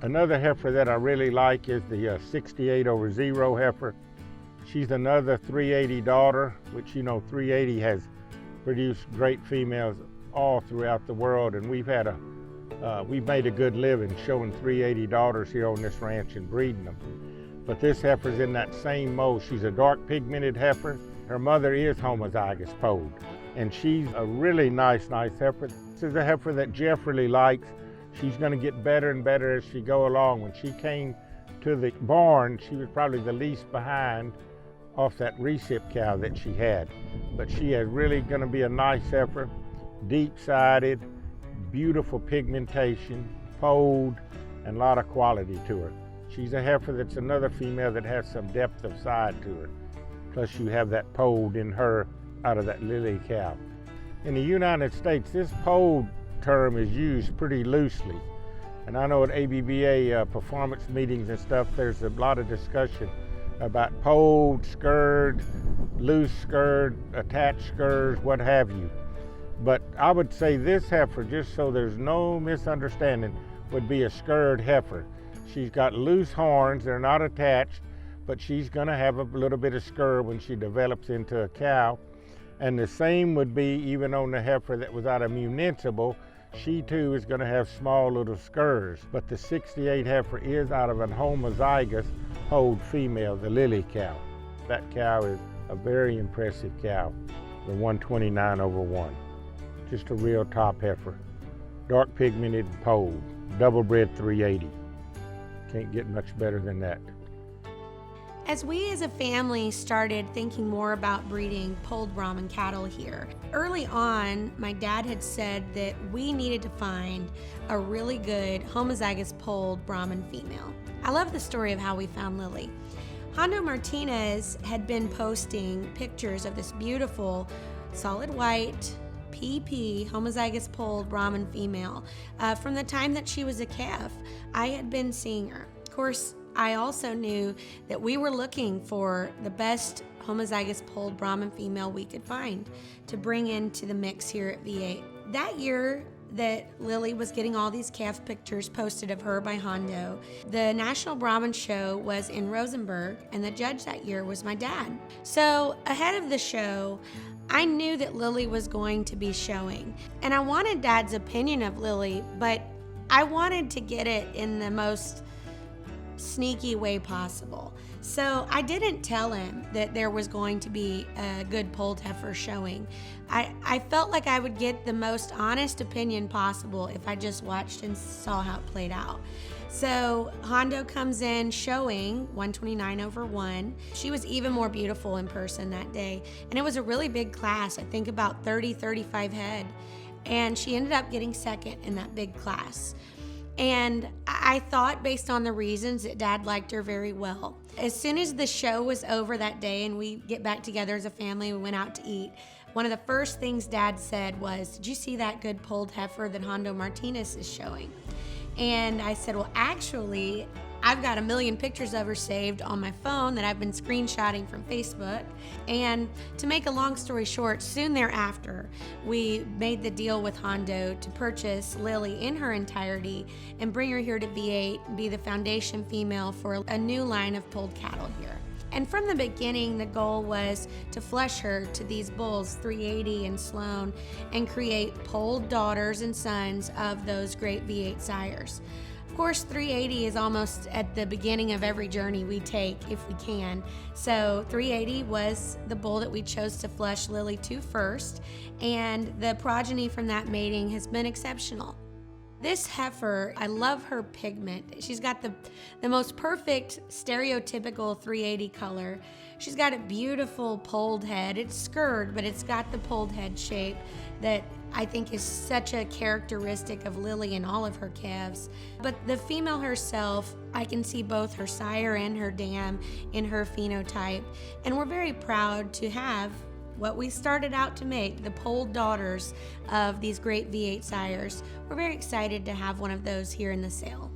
Another heifer that I really like is the 68/0 heifer. She's another 380 daughter, which, you know, 380 has produced great females all throughout the world, and we've made a good living showing 380 daughters here on this ranch and breeding them. But this heifer's in that same mold. She's a dark pigmented heifer. Her mother is homozygous polled, and she's a really nice heifer. This is a heifer that Jeff really likes. She's going to get better and better as she go along. When she came to the barn, she was probably the least behind off that recip cow that she had. But she is really going to be a nice heifer, deep-sided, beautiful pigmentation, polled, and a lot of quality to her. She's a heifer that's another female that has some depth of side to her. Plus you have that polled in her out of that Lily cow. In the United States, this polled term is used pretty loosely. And I know at ABBA performance meetings and stuff, there's a lot of discussion about polled, scurred, loose scurred, attached scurs, what have you. But I would say this heifer, just so there's no misunderstanding, would be a scurred heifer. She's got loose horns, they're not attached, but she's gonna have a little bit of scur when she develops into a cow. And the same would be even on the heifer that was out of municipal. She too is gonna have small little scurs. But the 68 heifer is out of an homozygous polled female, the Lily cow. That cow is a very impressive cow, the 129/1. Just a real top heifer. Dark pigmented polled, double bred 380. Can't get much better than that. As we as a family started thinking more about breeding polled Brahman cattle here, early on, my dad had said that we needed to find a really good homozygous polled Brahman female. I love the story of how we found Lily. Hondo Martinez had been posting pictures of this beautiful solid white PP homozygous polled Brahman female from the time that she was a calf. I had been seeing her. Of course, I also knew that we were looking for the best homozygous polled Brahman female we could find to bring into the mix here at V8. That year that Lily was getting all these calf pictures posted of her by Hondo, the National Brahman Show was in Rosenberg, and the judge that year was my dad. So ahead of the show, I knew that Lily was going to be showing, and I wanted Dad's opinion of Lily, but I wanted to get it in the most sneaky way possible. So I didn't tell him that there was going to be a good polled heifer showing. I felt like I would get the most honest opinion possible if I just watched and saw how it played out. So Hondo comes in showing 129/1. She was even more beautiful in person that day. And it was a really big class, I think about 35 head. And she ended up getting second in that big class. And I thought, based on the reasons, that Dad liked her very well. As soon as the show was over that day and we get back together as a family, we went out to eat, one of the first things Dad said was, "Did you see that good polled heifer that Hondo Martinez is showing?" And I said, "Well, actually, I've got 1 million pictures of her saved on my phone that I've been screenshotting from Facebook." And to make a long story short, soon thereafter, we made the deal with Hondo to purchase Lily in her entirety and bring her here to V8 and be the foundation female for a new line of polled cattle here. And from the beginning, the goal was to flush her to these bulls, 380 and Sloan, and create polled daughters and sons of those great V8 sires. Of course, 380 is almost at the beginning of every journey we take if we can. So 380 was the bull that we chose to flush Lily to first, and the progeny from that mating has been exceptional. This heifer, I love her pigment. She's got the most perfect stereotypical 380 color. She's got a beautiful polled head. It's scurred, but it's got the polled head shape that I think is such a characteristic of Lily and all of her calves. But the female herself, I can see both her sire and her dam in her phenotype. And we're very proud to have what we started out to make, the polled daughters of these great V8 sires. We're very excited to have one of those here in the sale.